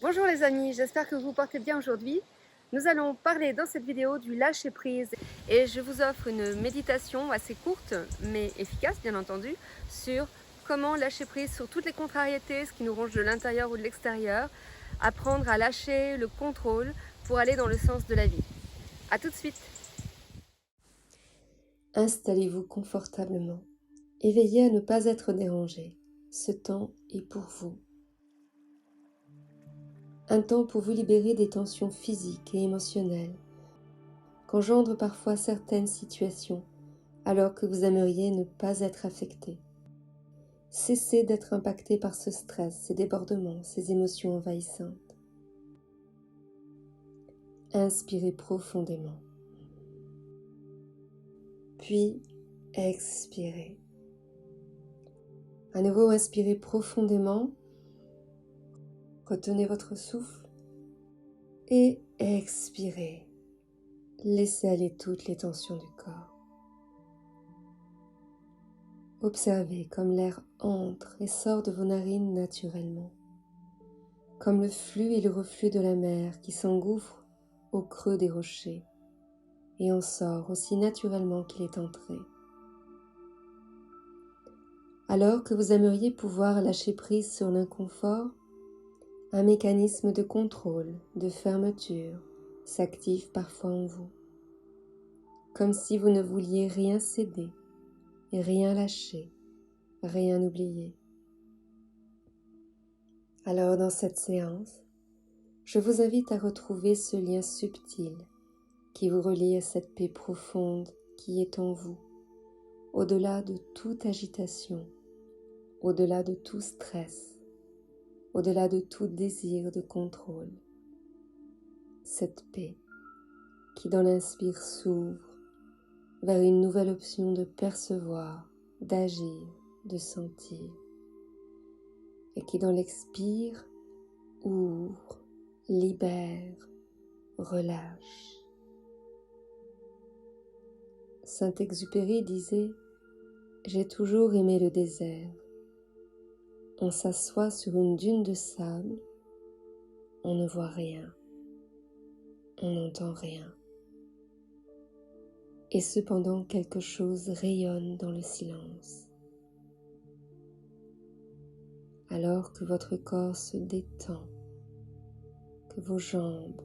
Bonjour les amis, j'espère que vous portez bien aujourd'hui. Nous allons parler dans cette vidéo du lâcher prise et je vous offre une méditation assez courte mais efficace bien entendu sur comment lâcher prise sur toutes les contrariétés, ce qui nous ronge de l'intérieur ou de l'extérieur, apprendre à lâcher le contrôle pour aller dans le sens de la vie. A tout de suite. Installez-vous confortablement et veillez à ne pas être dérangé. Ce temps est pour vous. Un temps pour vous libérer des tensions physiques et émotionnelles qu'engendrent parfois certaines situations alors que vous aimeriez ne pas être affecté. Cessez d'être impacté par ce stress, ces débordements, ces émotions envahissantes. Inspirez profondément. Puis expirez. À nouveau, inspirez profondément. Retenez votre souffle et expirez. Laissez aller toutes les tensions du corps. Observez comme l'air entre et sort de vos narines naturellement, comme le flux et le reflux de la mer qui s'engouffre au creux des rochers et en sort aussi naturellement qu'il est entré. Alors que vous aimeriez pouvoir lâcher prise sur l'inconfort, un mécanisme de contrôle, de fermeture s'active parfois en vous, comme si vous ne vouliez rien céder et rien lâcher, rien oublier. Alors dans cette séance, je vous invite à retrouver ce lien subtil qui vous relie à cette paix profonde qui est en vous, au-delà de toute agitation, au-delà de tout stress, au-delà de tout désir de contrôle. Cette paix qui dans l'inspire s'ouvre vers une nouvelle option de percevoir, d'agir, de sentir, et qui dans l'expire ouvre, libère, relâche. Saint-Exupéry disait « J'ai toujours aimé le désert. On s'assoit sur une dune de sable, on ne voit rien, on n'entend rien. Et cependant quelque chose rayonne dans le silence. Alors que votre corps se détend, que vos jambes,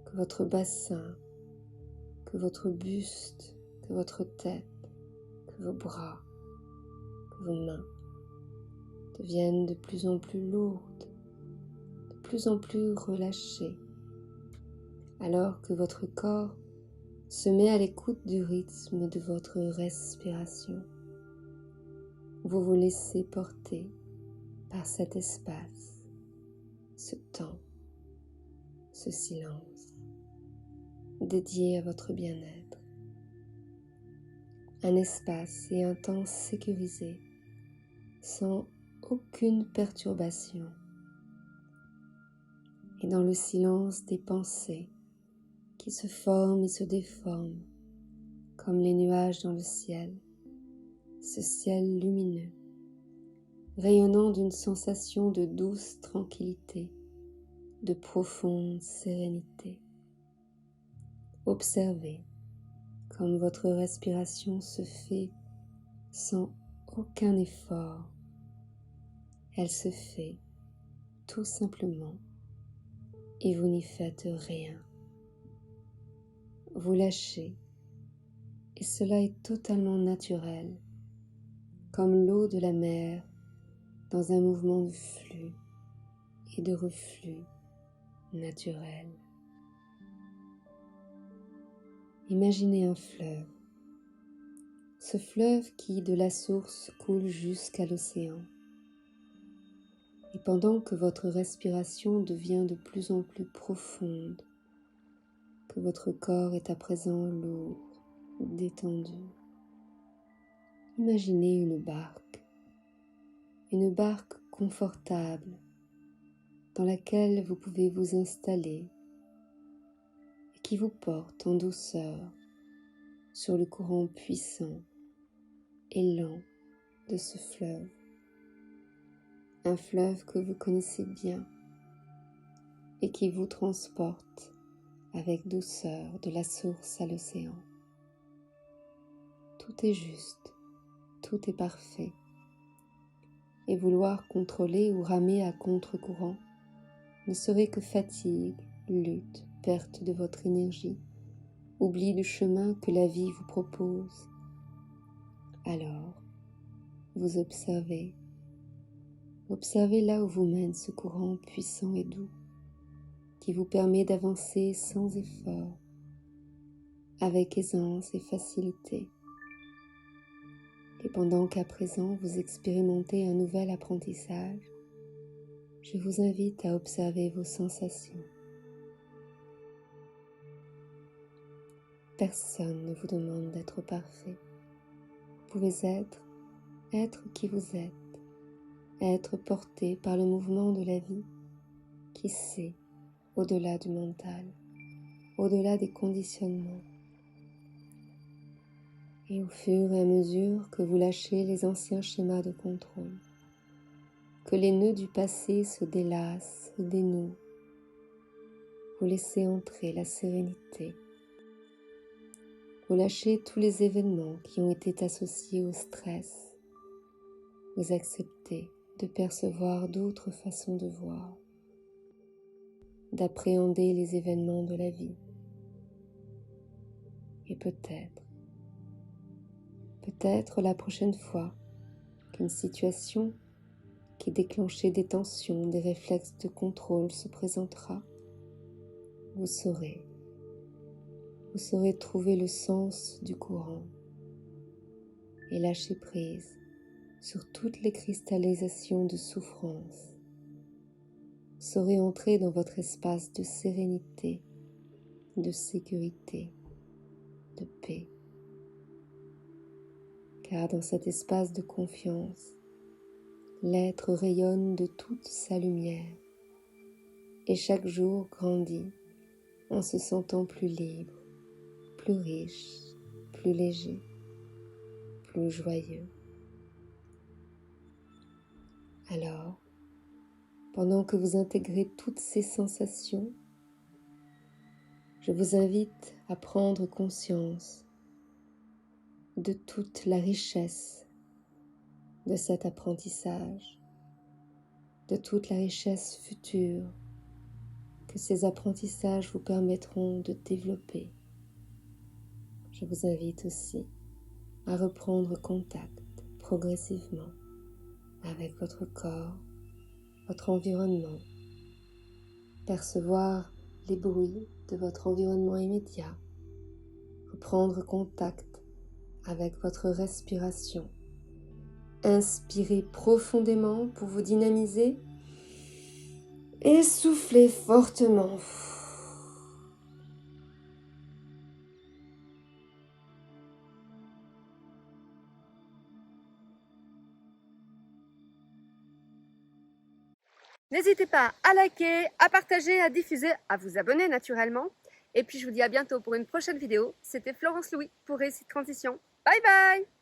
que votre bassin, que votre buste, que votre tête, que vos bras, que vos mains deviennent de plus en plus lourdes, de plus en plus relâchées, alors que votre corps se met à l'écoute du rythme de votre respiration. Vous vous laissez porter par cet espace, ce temps, ce silence, dédié à votre bien-être. Un espace et un temps sécurisés, sans aucune perturbation. Et dans le silence des pensées qui se forment et se déforment, comme les nuages dans le ciel, ce ciel lumineux, rayonnant d'une sensation de douce tranquillité, de profonde sérénité. Observez comme votre respiration se fait sans aucun effort. Elle se fait tout simplement et vous n'y faites rien. Vous lâchez et cela est totalement naturel, comme l'eau de la mer dans un mouvement de flux et de reflux naturel. Imaginez un fleuve, ce fleuve qui de la source coule jusqu'à l'océan. Et pendant que votre respiration devient de plus en plus profonde, que votre corps est à présent lourd, détendu, imaginez une barque confortable dans laquelle vous pouvez vous installer et qui vous porte en douceur sur le courant puissant et lent de ce fleuve. Un fleuve que vous connaissez bien, et qui vous transporte avec douceur de la source à l'océan. Tout est juste, tout est parfait, et vouloir contrôler ou ramer à contre-courant ne serait que fatigue, lutte, perte de votre énergie, oubli du chemin que la vie vous propose. Alors, vous observez là où vous mène ce courant puissant et doux, qui vous permet d'avancer sans effort, avec aisance et facilité. Et pendant qu'à présent vous expérimentez un nouvel apprentissage, je vous invite à observer vos sensations. Personne ne vous demande d'être parfait. Vous pouvez être qui vous êtes, être porté par le mouvement de la vie qui sait au-delà du mental, au-delà des conditionnements. Et au fur et à mesure que vous lâchez les anciens schémas de contrôle, que les nœuds du passé se délassent, se dénouent, vous laissez entrer la sérénité. Vous lâchez tous les événements qui ont été associés au stress. Vous acceptez de percevoir d'autres façons de voir, d'appréhender les événements de la vie. Et peut-être la prochaine fois qu'une situation qui déclenchait des tensions, des réflexes de contrôle se présentera, vous saurez trouver le sens du courant et lâcher prise sur toutes les cristallisations de souffrance. Vous saurez entrer dans votre espace de sérénité, de sécurité, de paix. Car dans cet espace de confiance, l'être rayonne de toute sa lumière et chaque jour grandit en se sentant plus libre, plus riche, plus léger, plus joyeux. Alors, pendant que vous intégrez toutes ces sensations, je vous invite à prendre conscience de toute la richesse de cet apprentissage, de toute la richesse future que ces apprentissages vous permettront de développer. Je vous invite aussi à reprendre contact progressivement avec votre corps, votre environnement, percevoir les bruits de votre environnement immédiat, reprendre contact avec votre respiration. Inspirez profondément pour vous dynamiser et soufflez fortement. N'hésitez pas à liker, à partager, à diffuser, à vous abonner naturellement. Et puis je vous dis à bientôt pour une prochaine vidéo. C'était Florence Louis pour Réussite Transition. Bye bye!